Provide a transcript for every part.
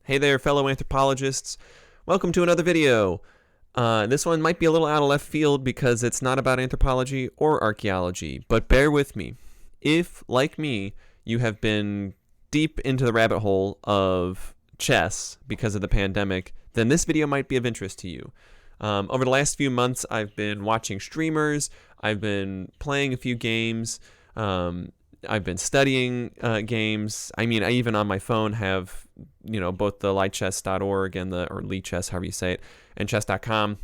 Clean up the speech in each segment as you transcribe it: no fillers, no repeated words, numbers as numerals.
Hey there, fellow anthropologists. Welcome to another video. This one might be a little out of left field because it's not about anthropology or archaeology, but bear with me. If, like me, you have been deep into the rabbit hole of chess because of the pandemic, then this video might be of interest to you. Over the last few months, I've been watching streamers, I've been playing a few games, I've been studying games. I mean, I even on my phone have, both the lightchess.org and or Lichess, however you say it, and chess.com,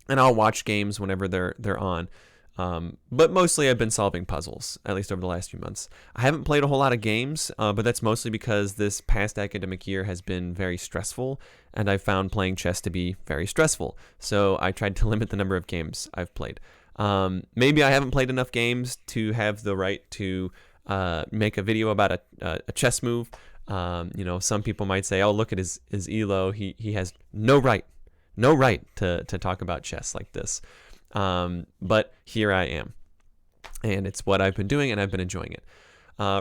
and I'll watch games whenever they're on. But mostly I've been solving puzzles, at least over the last few months. I haven't played a whole lot of games, but that's mostly because this past academic year has been very stressful, and I've found playing chess to be very stressful. So I tried to limit the number of games I've played. Maybe I haven't played enough games to have the right to make a video about a chess move. Some people might say, "Oh, look at his elo. He has no right to talk about chess like this." But here I am, and it's what I've been doing, and I've been enjoying it.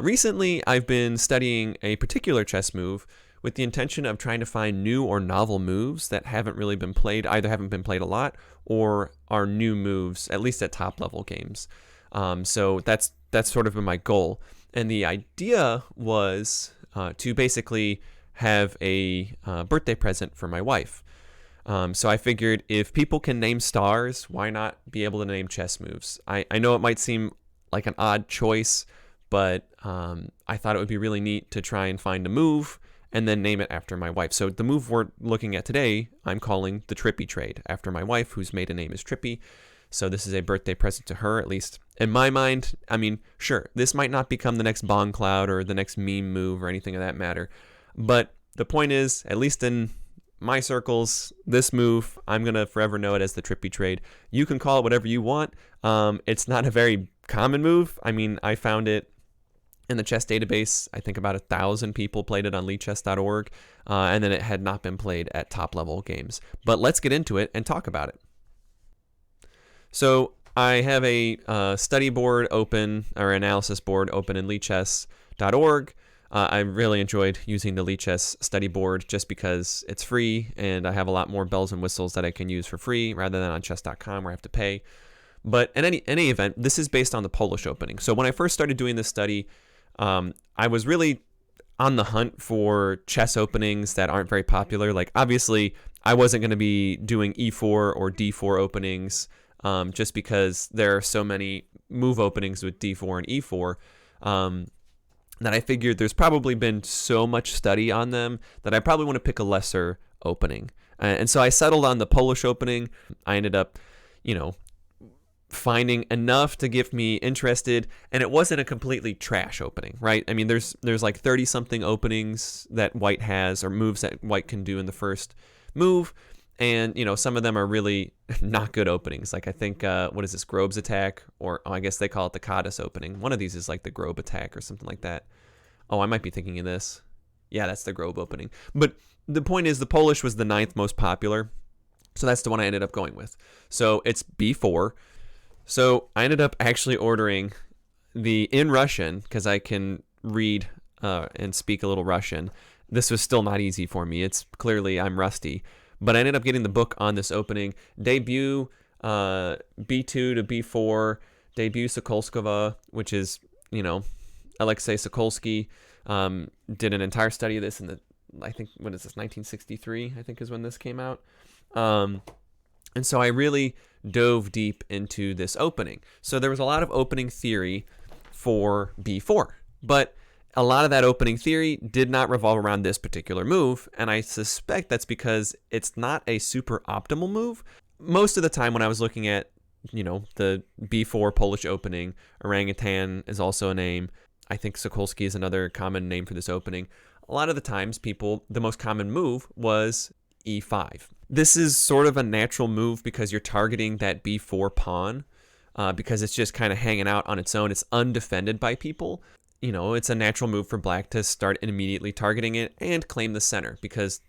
Recently, I've been studying a particular chess move with the intention of trying to find new or novel moves that haven't really been played, either haven't been played a lot or are new moves, at least at top level games. So that's sort of been my goal. And the idea was to basically have a birthday present for my wife. So I figured if people can name stars, why not be able to name chess moves? I know it might seem like an odd choice, but I thought it would be really neat to try and find a move and then name it after my wife. So the move we're looking at today, I'm calling the Tripi trade after my wife, whose maiden name is Tripi. So this is a birthday present to her, at least in my mind. I mean, sure, this might not become the next Bong Cloud or the next meme move or anything of that matter. But the point is, at least in my circles, this move, I'm going to forever know it as the Tripi trade. You can call it whatever you want. It's not a very common move. I mean, I found it in the chess database. I think about 1,000 people played it on lichess.org, and then it had not been played at top level games. But let's get into it and talk about it. So I have a study board open, or analysis board open in lichess.org. I really enjoyed using the Lichess study board just because it's free and I have a lot more bells and whistles that I can use for free rather than on chess.com where I have to pay. But in any event, this is based on the Polish opening. So when I first started doing this study, I was really on the hunt for chess openings that aren't very popular. Like, obviously, I wasn't going to be doing e4 or d4 openings just because there are so many move openings with d4 and e4 that I figured there's probably been so much study on them that I probably want to pick a lesser opening. And so I settled on the Polish opening. I ended up, finding enough to get me interested, and it wasn't a completely trash opening, right? I mean, there's like 30-something openings that White has, or moves that White can do in the first move, and some of them are really not good openings. Like, I think what is this, Grobe's attack, or I guess they call it the Cadiz opening. One of these is like the Grobe attack or something like that. Oh, I might be thinking of this. Yeah, that's the Grobe opening. But the point is, the Polish was the 9th most popular, so that's the one I ended up going with. So it's b4. So I ended up actually ordering in Russian, because I can read and speak a little Russian. This was still not easy for me. It's clearly I'm rusty. But I ended up getting the book on this opening. Debut b2 to b4, debut Sokolskova, which is, Alexei Sokolsky, did an entire study of this in I think, what is this, 1963, I think is when this came out. And so I really dove deep into this opening. So there was a lot of opening theory for b4, but a lot of that opening theory did not revolve around this particular move, and I suspect that's because it's not a super optimal move. Most of the time when I was looking at, the b4 Polish opening, orangutan is also a name. I think Sokolsky is another common name for this opening. A lot of the times the most common move was e5. This is sort of a natural move because you're targeting that b4 pawn because it's just kind of hanging out on its own. It's undefended by people. It's a natural move for Black to start immediately targeting it and claim the center because,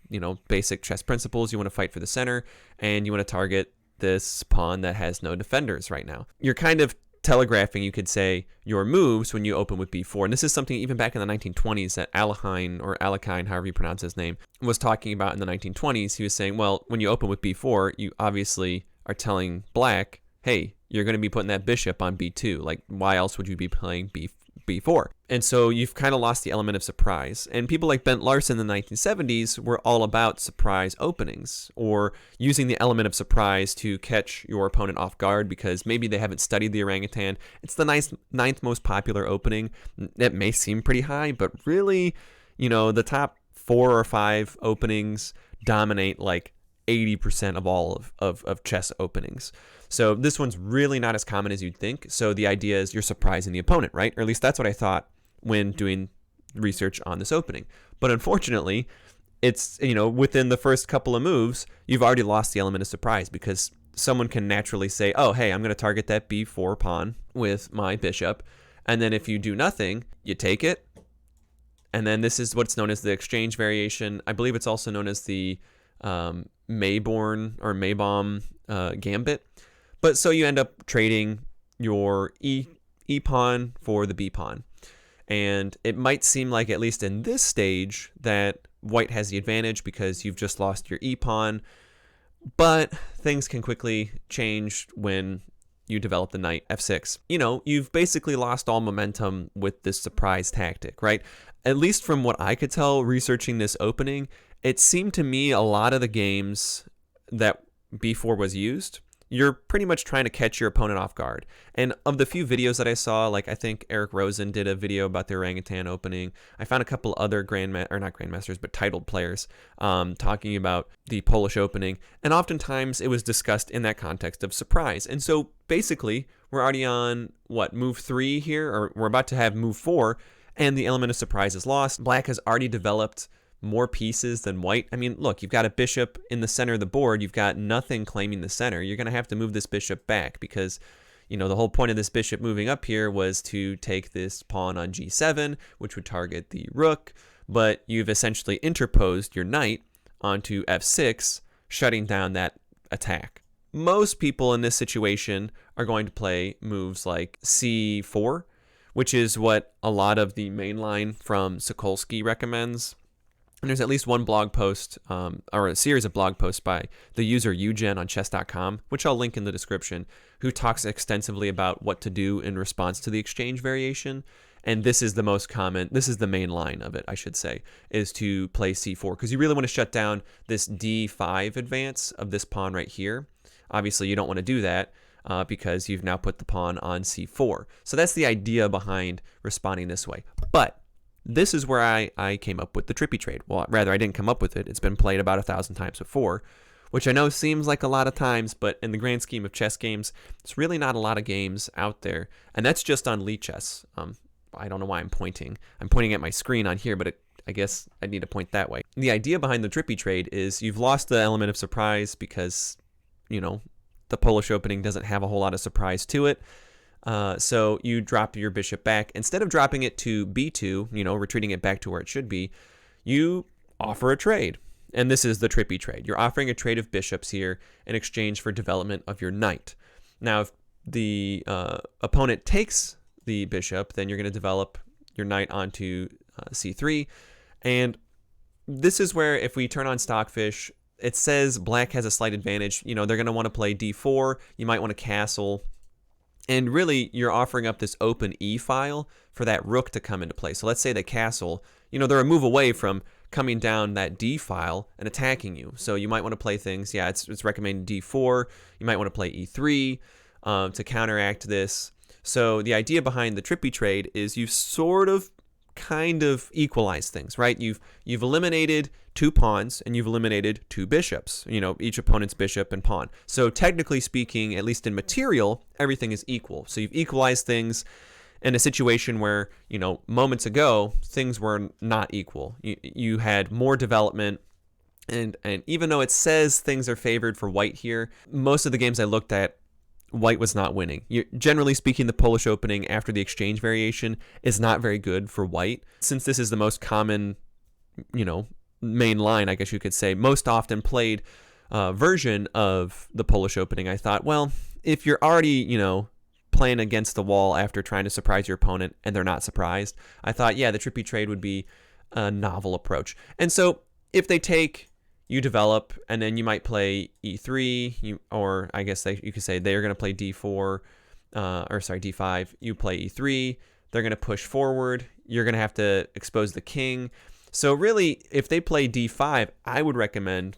basic chess principles, you want to fight for the center and you want to target this pawn that has no defenders right now. You're kind of telegraphing, you could say, your moves when you open with b4. And this is something even back in the 1920s that Alekhine, however you pronounce his name, was talking about in the 1920s. He was saying, well, when you open with b4, you obviously are telling black, hey, you're going to be putting that bishop on b2. Like, why else would you be playing b4? And so you've kind of lost the element of surprise. And people like Bent Larson in the 1970s were all about surprise openings, or using the element of surprise to catch your opponent off guard because maybe they haven't studied the orangutan. It's the ninth most popular opening. It may seem pretty high, but really, the top 4 or 5 openings dominate like 80% of all of chess openings. So this one's really not as common as you'd think. So the idea is you're surprising the opponent, right? Or at least that's what I thought when doing research on this opening. But unfortunately, it's, within the first couple of moves, you've already lost the element of surprise because someone can naturally say, oh, hey, I'm going to target that b4 pawn with my bishop. And then if you do nothing, you take it. And then this is what's known as the exchange variation. I believe it's also known as the Maybaum gambit. But so you end up trading your E pawn for the B pawn. And it might seem like, at least in this stage, that white has the advantage because you've just lost your E pawn. But things can quickly change when you develop the knight f6. You've basically lost all momentum with this surprise tactic, right? At least from what I could tell researching this opening, it seemed to me a lot of the games that b4 was used, you're pretty much trying to catch your opponent off guard. And of the few videos that I saw, like I think Eric Rosen did a video about the orangutan opening. I found a couple other not grandmasters, but titled players talking about the Polish opening. And oftentimes it was discussed in that context of surprise. And so basically we're already on, move 3 here, or we're about to have move 4, and the element of surprise is lost. Black has already developed more pieces than white. I mean, look, you've got a bishop in the center of the board. You've got nothing claiming the center. You're going to have to move this bishop back because, the whole point of this bishop moving up here was to take this pawn on g7, which would target the rook. But you've essentially interposed your knight onto f6, shutting down that attack. Most people in this situation are going to play moves like c4, which is what a lot of the mainline from Sokolsky recommends. And there's at least one blog post, or a series of blog posts by the user Eugen on chess.com, which I'll link in the description, who talks extensively about what to do in response to the exchange variation. And this is the most common, this is the main line of it, I should say, is to play c4, because you really want to shut down this d5 advance of this pawn right here. Obviously, you don't want to do that because you've now put the pawn on c4. So that's the idea behind responding this way. But this is where I came up with the Tripi trade. Well, rather, I didn't come up with it. It's been played about 1,000 times before, which I know seems like a lot of times, but in the grand scheme of chess games, it's really not a lot of games out there. And that's just on Lichess. I don't know why I'm pointing. I'm pointing at my screen on here, but I guess I need to point that way. The idea behind the Tripi trade is you've lost the element of surprise because, the Polish opening doesn't have a whole lot of surprise to it. So you drop your bishop back. Instead of dropping it to b2, retreating it back to where it should be, you offer a trade. And this is the Tripi trade. You're offering a trade of bishops here in exchange for development of your knight. Now, if the opponent takes the bishop, then you're going to develop your knight onto c3. And this is where, if we turn on Stockfish, it says black has a slight advantage. They're going to want to play d4. You might want to castle. And really, you're offering up this open E file for that rook to come into play. So let's say the castle, they're a move away from coming down that D file and attacking you. So you might want to play things, it's recommended D4. You might want to play E3 to counteract this. So the idea behind the Tripi trade is you've sort of kind of equalized things, right? You've eliminated 2 pawns and you've eliminated 2 bishops, each opponent's bishop and pawn. So technically speaking, at least in material, everything is equal. So you've equalized things in a situation where, moments ago, things were not equal. You had more development, and even though it says things are favored for white here, most of the games I looked at, white was not winning. Generally speaking, the Polish opening after the exchange variation is not very good for white. Since this is the most common, main line, I guess you could say, most often played version of the Polish opening, I thought, well, if you're already, playing against the wall after trying to surprise your opponent and they're not surprised, I thought, yeah, the Trippy trade would be a novel approach. And so if they take, you develop, and then you might play e3, or I guess you could say they're going to play d4, d5, you play e3, they're going to push forward, you're going to have to expose the king. So really, if they play d5, I would recommend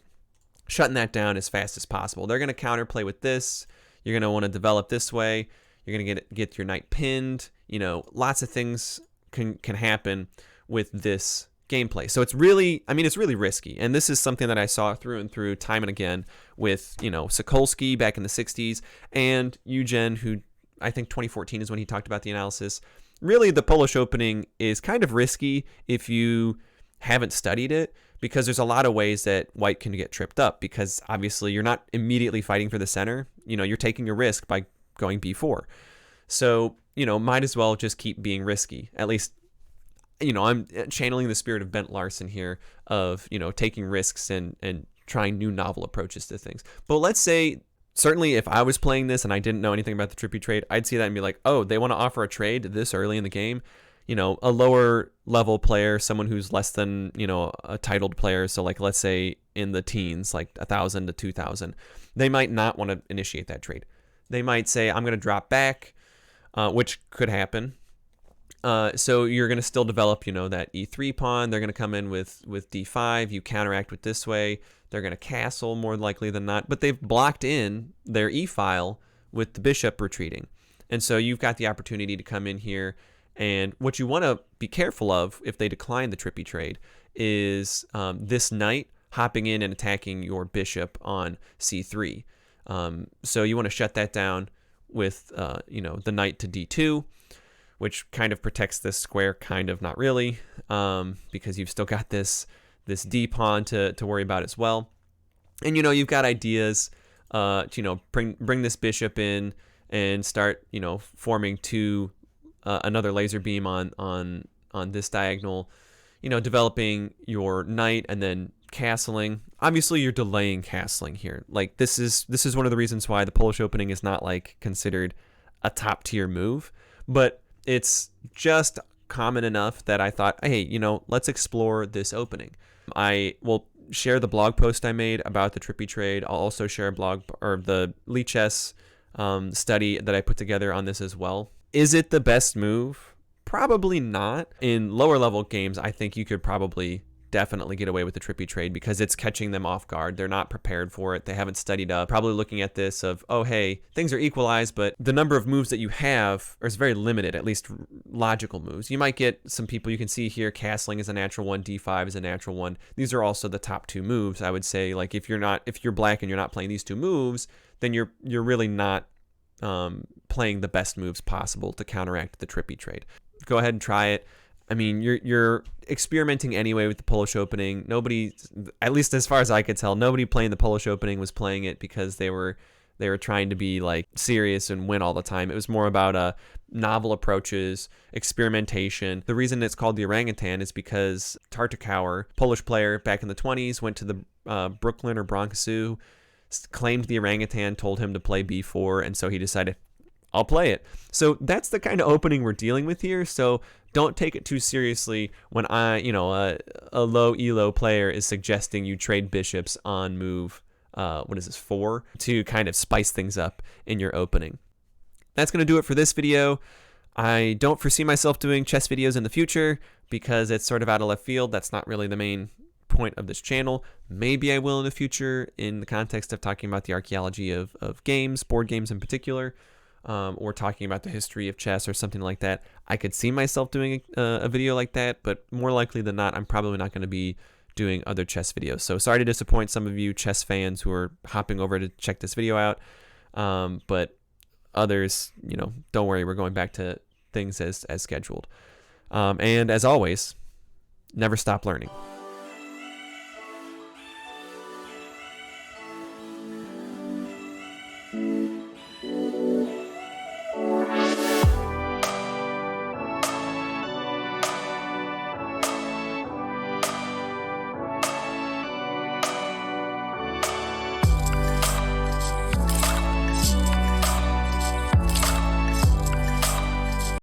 shutting that down as fast as possible. They're going to counterplay with this. You're going to want to develop this way. You're going to get your knight pinned. Lots of things can happen with this gameplay. So it's really risky. And this is something that I saw through and through time and again with, Sokolsky back in the 60s and Eugen, who I think 2014 is when he talked about the analysis. Really, the Polish opening is kind of risky if you haven't studied it, because there's a lot of ways that white can get tripped up, because obviously you're not immediately fighting for the center. You're taking a risk by going b4. So, might as well just keep being risky. At least, I'm channeling the spirit of Bent Larson here of, taking risks and trying new novel approaches to things. But let's say, certainly if I was playing this and I didn't know anything about the Trippy trade, I'd see that and be like, oh, they want to offer a trade this early in the game. A lower level player, someone who's less than, a titled player. So like, let's say in the teens, like 1,000 to 2,000, they might not want to initiate that trade. They might say, I'm going to drop back, which could happen. So you're going to still develop, that e3 pawn. They're going to come in with d5. You counteract with this way. They're going to castle more likely than not, but they've blocked in their e-file with the bishop retreating. And so you've got the opportunity to come in here. And what you want to be careful of if they decline the Trippy trade is this knight hopping in and attacking your bishop on c3. So you want to shut that down with the knight to d2, which kind of protects this square, kind of, not really, because you've still got this d pawn to worry about as well. And you've got ideas to bring this bishop in and start forming another laser beam on this diagonal, developing your knight and then castling. Obviously, you're delaying castling here. Like this is one of the reasons why the Polish opening is not like considered a top tier move, but it's just common enough that I thought, hey, let's explore this opening. I will share the blog post I made about the Trippy trade. I'll also share the Lichess study that I put together on this as well. Is it the best move? Probably not. In lower level games, I think you could probably definitely get away with the Trippy trade because it's catching them off guard. They're not prepared for it. They haven't studied up. Probably looking at this of, oh, hey, things are equalized, but the number of moves that you have is very limited, at least logical moves. You might get some people, you can see here, castling is a natural one, d5 is a natural one. These are also the top two moves. I would say, like, if you're black and you're not playing these two moves, then you're really not playing the best moves possible to counteract the Trippy trade. Go ahead and try it. I mean, you're experimenting anyway with the Polish opening. Nobody, at least as far as I could tell, nobody playing the Polish opening was playing it because they were trying to be like serious and win all the time. It was more about novel approaches, experimentation. The reason it's called the orangutan is because Tartakower, Polish player back in the 20s, went to the Brooklyn or Bronx Zoo, claimed the orangutan, told him to play b4, and so he decided, I'll play it. So that's the kind of opening we're dealing with here. So don't take it too seriously when a low elo player is suggesting you trade bishops on move, 4, to kind of spice things up in your opening. That's going to do it for this video. I don't foresee myself doing chess videos in the future because it's sort of out of left field. That's not really the main point of this channel. Maybe I will in the future in the context of talking about the archaeology of games, board games in particular, or talking about the history of chess or something like that. I could see myself doing a video like that, but more likely than not, I'm probably not going to be doing other chess videos. So sorry to disappoint some of you chess fans who are hopping over to check this video out, but others, don't worry, we're going back to things as scheduled. And as always, never stop learning.